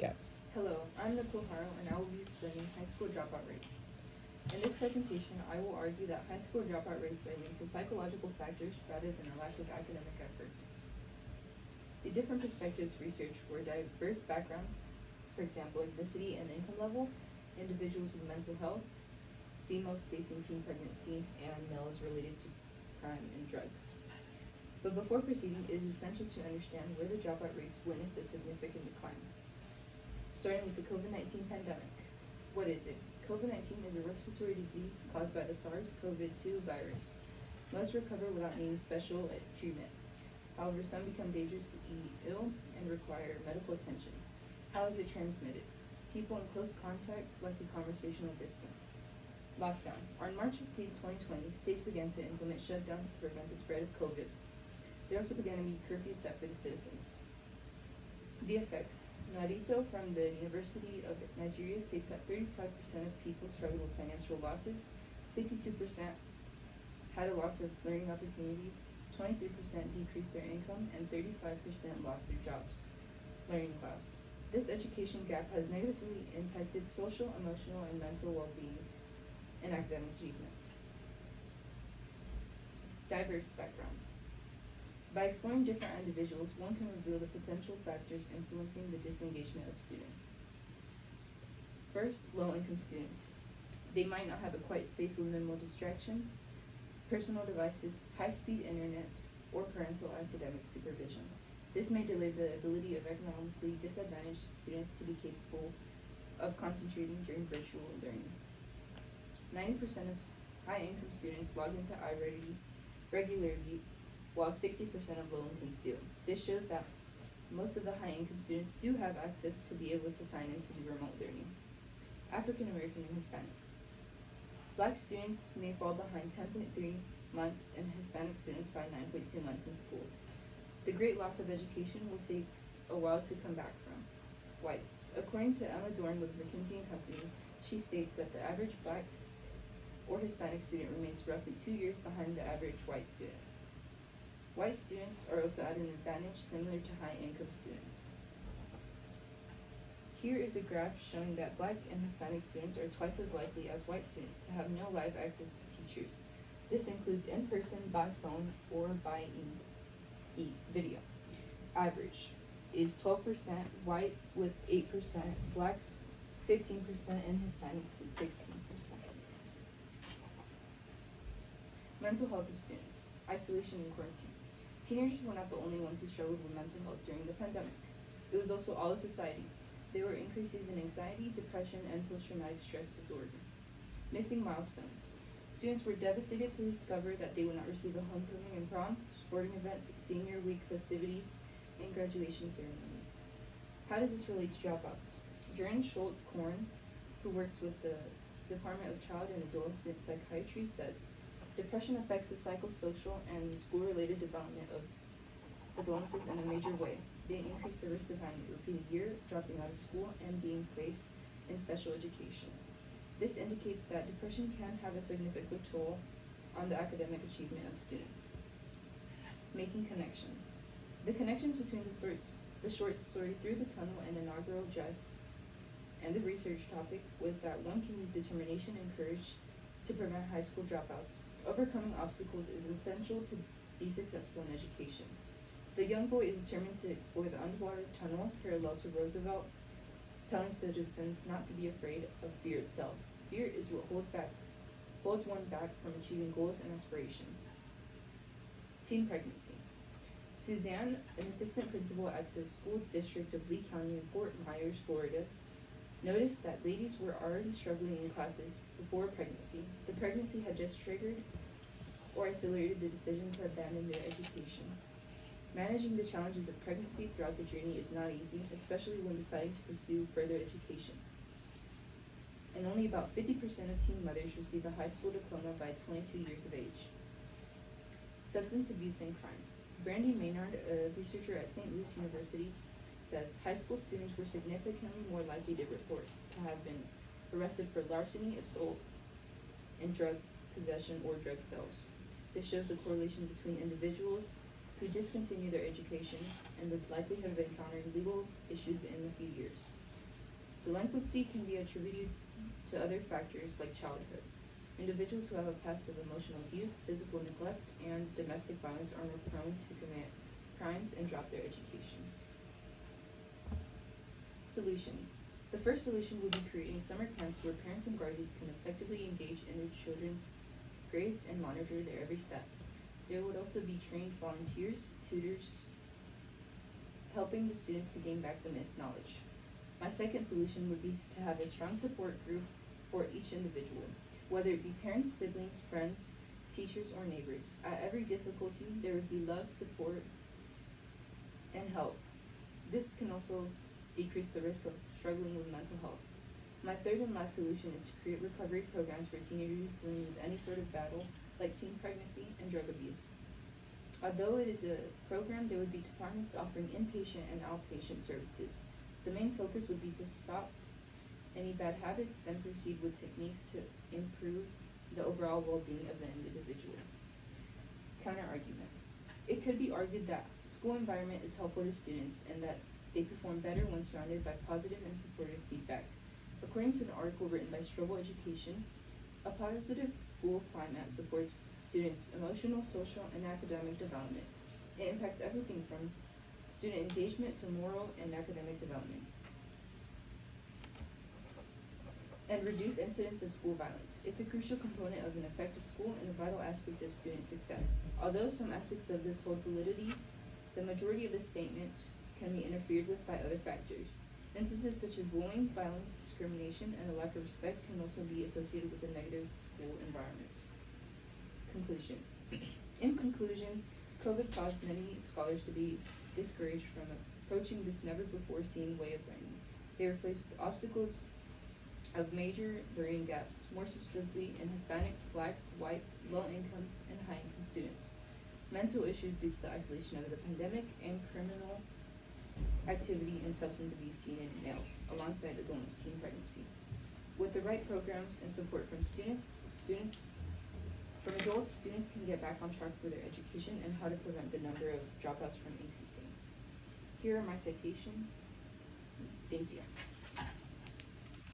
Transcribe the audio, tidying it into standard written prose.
gap. Hello, I'm Nicole Haro, and I will be presenting high school dropout rates. In this presentation, I will argue that high school dropout rates are linked to psychological factors rather than a lack of academic effort. The different perspectives researched were diverse backgrounds, for example, ethnicity and income level, individuals with mental health, females facing teen pregnancy, and males related to crime and drugs. But before proceeding, it is essential to understand where the dropout rates witnessed a significant decline. Starting with the COVID-19 pandemic. What is it? COVID-19 is a respiratory disease caused by the SARS-CoV-2 virus. Most recover without needing special treatment. However, some become dangerously ill and require medical attention. How is it transmitted? People in close contact, like a conversational distance. Lockdown. On March 15, 2020, states began to implement shutdowns to prevent the spread of COVID. There also began to be curfews set for the citizens. The effects. Narito from the University of Nigeria states that 35% of people struggled with financial losses, 52% had a loss of learning opportunities, 23% decreased their income, and 35% lost their jobs. Learning class. This education gap has negatively impacted social, emotional, and mental well-being and academic achievement. Diverse backgrounds. By exploring different individuals, one can reveal the potential factors influencing the disengagement of students. First, low-income students. They might not have a quiet space with minimal distractions, personal devices, high-speed internet, or parental academic supervision. This may delay the ability of economically disadvantaged students to be capable of concentrating during virtual learning. 90% of high-income students log into iReady regularly, while 60% of low-income do. This shows that most of the high-income students do have access to be able to sign into the remote learning. African American and Hispanics. Black students may fall behind 10.3 months and Hispanic students by 9.2 months in school. The great loss of education will take a while to come back from. Whites. According to Emma Dorn with McKinsey & Company, she states that the average Black or Hispanic student remains roughly 2 years behind the average white student. White students are also at an advantage similar to high-income students. Here is a graph showing that Black and Hispanic students are twice as likely as white students to have no live access to teachers. This includes in person, by phone, or by video. Average is 12%, whites with 8%, Blacks 15%, and Hispanics with 16%. Mental health of students. Isolation and quarantine. Teenagers were not the only ones who struggled with mental health during the pandemic. It was also all of society. There were increases in anxiety, depression, and post-traumatic stress disorder. Missing milestones. Students were devastated to discover that they would not receive a homecoming and prom, sporting events, senior week festivities, and graduation ceremonies. How does this relate to dropouts? Jordan Schultz-Korn, who works with the Department of Child and Adolescent Psychiatry, says, depression affects the psychosocial and school-related development of adolescents in a major way. They increase the risk of having a repeated year, dropping out of school, and being placed in special education. This indicates that depression can have a significant toll on the academic achievement of students. Making connections. The connections between the short story Through the Tunnel and inaugural address and the research topic was that one can use determination and courage to prevent high school dropouts. Overcoming obstacles is essential to be successful in education. The young boy is determined to explore the underwater tunnel parallel to Roosevelt, telling citizens not to be afraid of fear itself. Fear is what holds one back from achieving goals and aspirations. Teen pregnancy. Suzanne, an assistant principal at the school district of Lee County in Fort Myers, Florida, noticed that ladies were already struggling in classes before pregnancy. The pregnancy had just triggered or accelerated the decision to abandon their education. Managing the challenges of pregnancy throughout the journey is not easy, especially when deciding to pursue further education. And only about 50% of teen mothers receive a high school diploma by 22 years of age. Substance abuse and crime. Brandy Maynard, a researcher at St. Louis University, says high school students were significantly more likely to report to have been arrested for larceny, assault, and drug possession or drug sales. This shows the correlation between individuals who discontinue their education and the likelihood of encountering legal issues in a few years. Delinquency can be attributed to other factors like childhood. Individuals who have a past of emotional abuse, physical neglect, and domestic violence are more prone to commit crimes and drop their education. Solutions. The first solution would be creating summer camps where parents and guardians can effectively engage in their children's grades and monitor their every step. There would also be trained volunteers, tutors, helping the students to gain back the missed knowledge. My second solution would be to have a strong support group for each individual, whether it be parents, siblings, friends, teachers, or neighbors. At every difficulty, there would be love, support, and help. This can also decrease the risk of struggling with mental health. My third and last solution is to create recovery programs for teenagers dealing with any sort of battle, like teen pregnancy and drug abuse. Although it is a program, there would be departments offering inpatient and outpatient services. The main focus would be to stop any bad habits, then proceed with techniques to improve the overall well-being of the individual. Counter-argument. It could be argued that school environment is helpful to students and that they perform better when surrounded by positive and supportive feedback. According to an article written by Strobel Education, a positive school climate supports students' emotional, social, and academic development. It impacts everything from student engagement to moral and academic development. And reduce incidents of school violence. It's a crucial component of an effective school and a vital aspect of student success. Although some aspects of this hold validity, the majority of the statement can be interfered with by other factors. Instances such as bullying, violence, discrimination, and a lack of respect can also be associated with a negative school environment. Conclusion. In conclusion, COVID caused many scholars to be discouraged from approaching this never-before-seen way of learning. They were faced with obstacles of major learning gaps, more specifically in Hispanics, Blacks, Whites, low incomes, and high income students. Mental issues due to the isolation of the pandemic and criminal activity and substance abuse seen in males, alongside adults' teen pregnancy. With the right programs and support from adults, students can get back on track for their education and how to prevent the number of dropouts from increasing. Here are my citations. Thank you.